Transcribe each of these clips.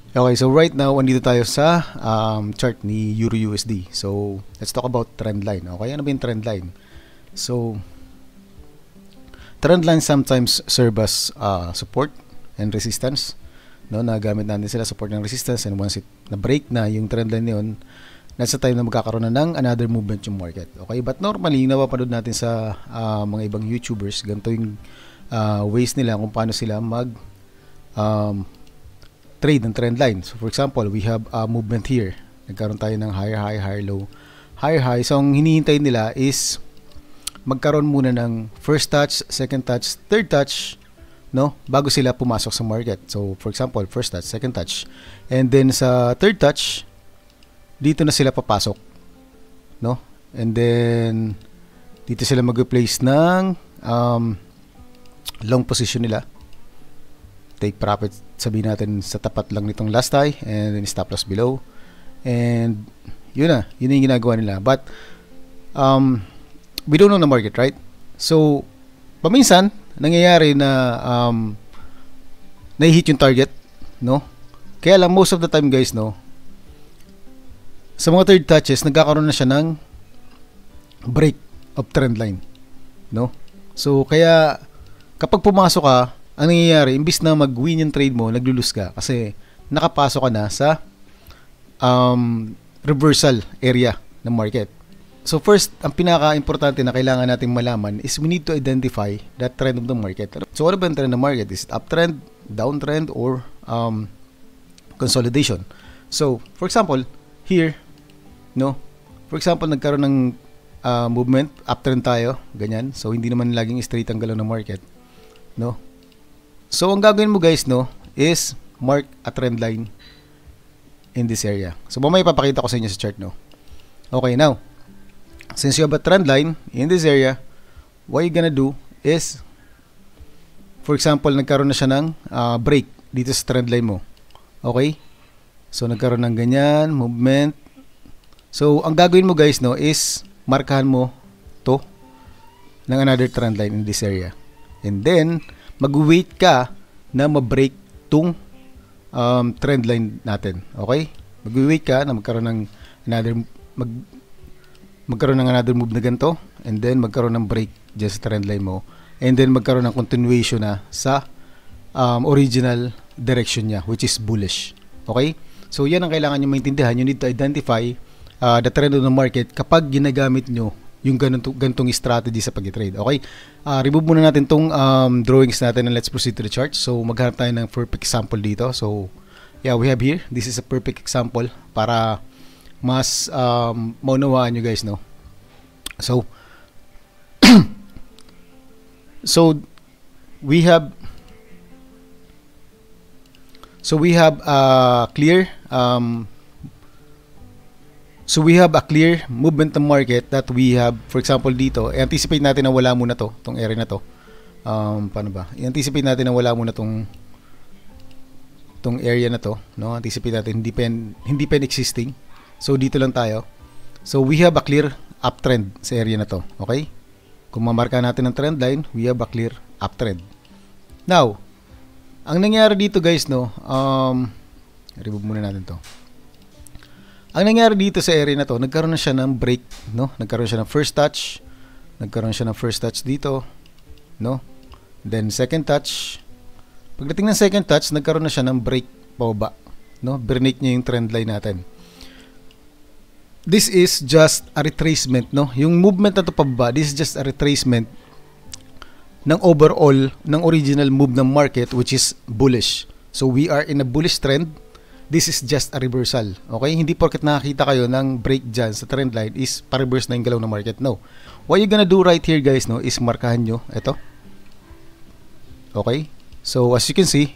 Okay, so right now, andito tayo sa chart ni EURUSD. So, let's talk about trend line. Okay, ano ba yung trend line? So, trend line sometimes serve as support and resistance. No, nagamit natin sila support and resistance, and once it na-break na yung trend line yun, nasa time na magkakaroon na ng another movement yung market. Okay, but normally, napapanood natin sa mga ibang YouTubers, ganito yung ways nila kung paano sila mag um, trade ng trend line. So for example, we have a movement here. Nagkaroon tayo ng higher high, higher low, higher high. So ang hinihintay nila is magkaroon muna ng first touch, second touch, third touch, no? Bago sila pumasok sa market. So for example, first touch, second touch. And then sa third touch, dito na sila papasok, no? And then dito sila mag-place ng long position nila. Take profit, sabihin natin sa tapat lang nitong last high, and then stop loss below, and yun yung ginagawa nila. But we don't know the market, right? So paminsan nangyayari na na-hit yung target, no? Kaya lang most of the time guys, no, sa mga third touches nagkakaroon na siya ng break of trend line, no? So kaya kapag pumasok ka, ang nangyayari, imbis na mag-win yung trade mo, naglulus ka kasi nakapasok ka na sa reversal area ng market. So first, ang pinaka-importante na kailangan nating malaman is we need to identify that trend of the market. So ano ba yung trend ng market? Is it uptrend, downtrend, or consolidation? So, for example, here, no? For example, nagkaroon ng movement, uptrend tayo, ganyan. So hindi naman laging straight ang galaw ng market, no? So, ang gagawin mo guys, no, is mark a trend line in this area. So, mamaya papakita ko sa inyo sa chart, no. Okay, now, since you have a trend line in this area, what you gonna do is, for example, nagkaroon na siya ng break dito sa trend line mo. Okay? So, nagkaroon ng ganyan, movement. So, ang gagawin mo guys, no, is markahan mo to ng another trend line in this area. And then, mag-wait ka na ma-break tung trend line natin. Okay? Mag-wait ka na magkaroon ng another move na ganito, and then magkaroon ng break dyan sa trend line mo, and then magkaroon ng continuation na sa original direction niya, which is bullish. Okay? So yan ang kailangan nyo maintindihan. You need to identify the trend of the market kapag ginagamit nyo yung ganitong strategy sa pag-trade. Okay? Remove muna natin tong drawings natin, and let's proceed to the chart. So maghanap tayo ng perfect example dito. So yeah, we have here, this is a perfect example para mas maunawaan nyo guys, no? So so we have clear So we have a clear movement ng market that we have, for example dito, anticipate natin na wala muna to, tong area na to. Paano ba? I-anticipate natin na wala muna tong area na to, no? Anticipate natin hindi pa existing. So dito lang tayo. So we have a clear uptrend sa area na to, okay? Kung mamarka natin ang trend line, we have a clear uptrend. Now, ang nangyari dito guys, no, remove muna natin to. Ang nangyari dito sa area na to, nagkaroon na siya ng break, no? Nagkaroon siya ng first touch. Nagkaroon siya ng first touch dito, no? Then second touch. Pagdating ng second touch, nagkaroon na siya ng break pababa, no? Break niya yung trend line natin. This is just a retracement, no? Yung movement na to pababa, this is just a retracement ng overall ng original move ng market, which is bullish. So we are in a bullish trend. This is just a reversal. Okay? Hindi porket nakakita kayo ng break dyan sa trend line is pa-reverse na yung galaw ng market. No. What you gonna do right here guys, no, is markahan nyo ito. Okay? So as you can see,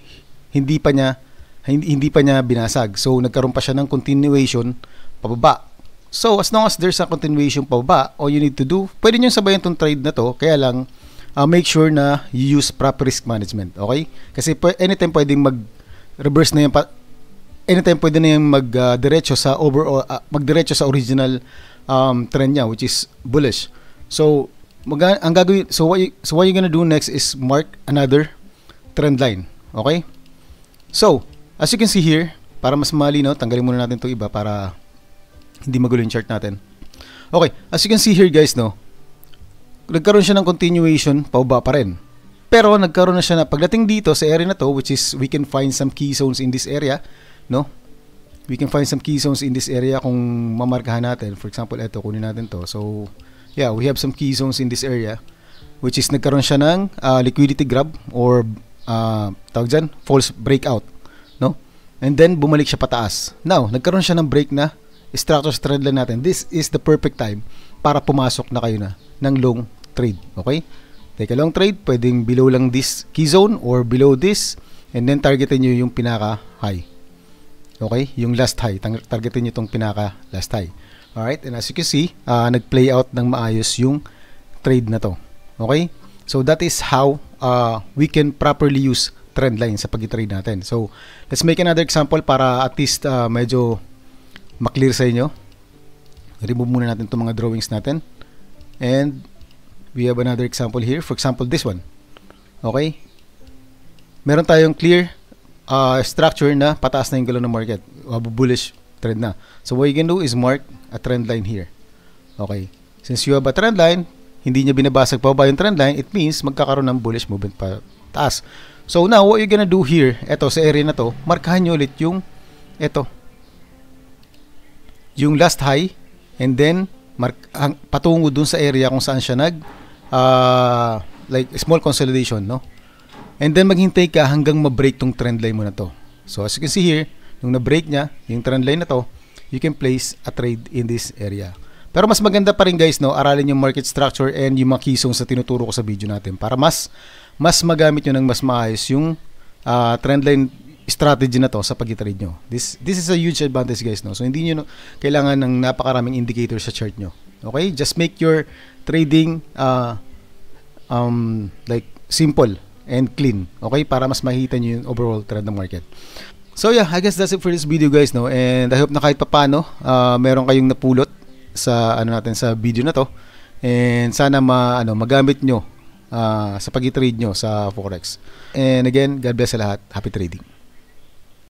hindi pa niya binasag. So nagkaroon pa siya ng continuation pababa. So as long as there's a continuation pababa, all you need to do, pwede nyo sabayan tong trade na to, kaya lang make sure na you use proper risk management. Okay? Kasi anytime pwedeng mag-reverse na yan anytime pwede na yung magdiretso sa overall magdiretso sa original trend niya, which is bullish. So ang gagawin, so what you're gonna do next is mark another trend line. Okay? So as you can see here, para mas malinaw, tanggalin muna natin 'tong iba para hindi magulo yung chart natin. Okay, as you can see here guys, no, nagkaroon siya ng continuation, pababa pa rin. Pero nagkaroon na siya na pagdating dito sa area na to, which is we can find some key zones in this area, no? We can find some key zones in this area kung mamarkahan natin. For example, ito, kunin natin to. So, yeah, we have some key zones in this area, which is nagkaroon siya ng liquidity grab or tawag dyan, false breakout, no? And then, bumalik siya pataas. Now, nagkaroon siya ng break na structure trend line natin. This is the perfect time para pumasok na kayo na ng long trade, okay? Take a long trade, pwedeng below lang this key zone or below this, and then targetin nyo yung pinaka high. Okay, yung last high, targetin nyo itong pinaka last high. Alright, and as you can see, nag-play out ng maayos yung trade na to. Okay, so that is how we can properly use trend line sa pag-trade natin. So, let's make another example para at least medyo maklear sa inyo. Remove muna natin itong mga drawings natin. And we have another example here. For example, this one. Okay, meron tayong clear structure na pataas na yung galaw ng market, bullish trend na. So what you can do is mark a trend line here. Okay, since you have a trend line, hindi niya binabasag pa ba yung trend line, it means magkakaroon ng bullish movement pa taas. So now what you're gonna do here, eto sa area na to, markahan nyo ulit yung eto, yung last high, and then patungo dun sa area kung saan siya nag like small consolidation, no? And then maghintay ka hanggang ma-break tong trend line mo na to. So as you can see here, nung na-break niya yung trend line na to, you can place a trade in this area. Pero mas maganda pa rin guys, no, aralin yung market structure and yung mga key zones na tinuturo ko sa video natin para mas magamit nyo ng mas maayos yung trend line strategy na to sa pag-trade nyo. This is a huge advantage guys, no. So hindi nyo kailangan ng napakaraming indicator sa chart nyo. Okay, just make your trading like simple and clean, okay, para mas makita nyo yung overall trend ng market. So yeah, I guess that's it for this video guys, no, and I hope na kahit papano meron kayong napulot sa natin sa video na to, and sana magamit nyo sa pag-trade nyo sa Forex. And again, God bless sa lahat. Happy trading.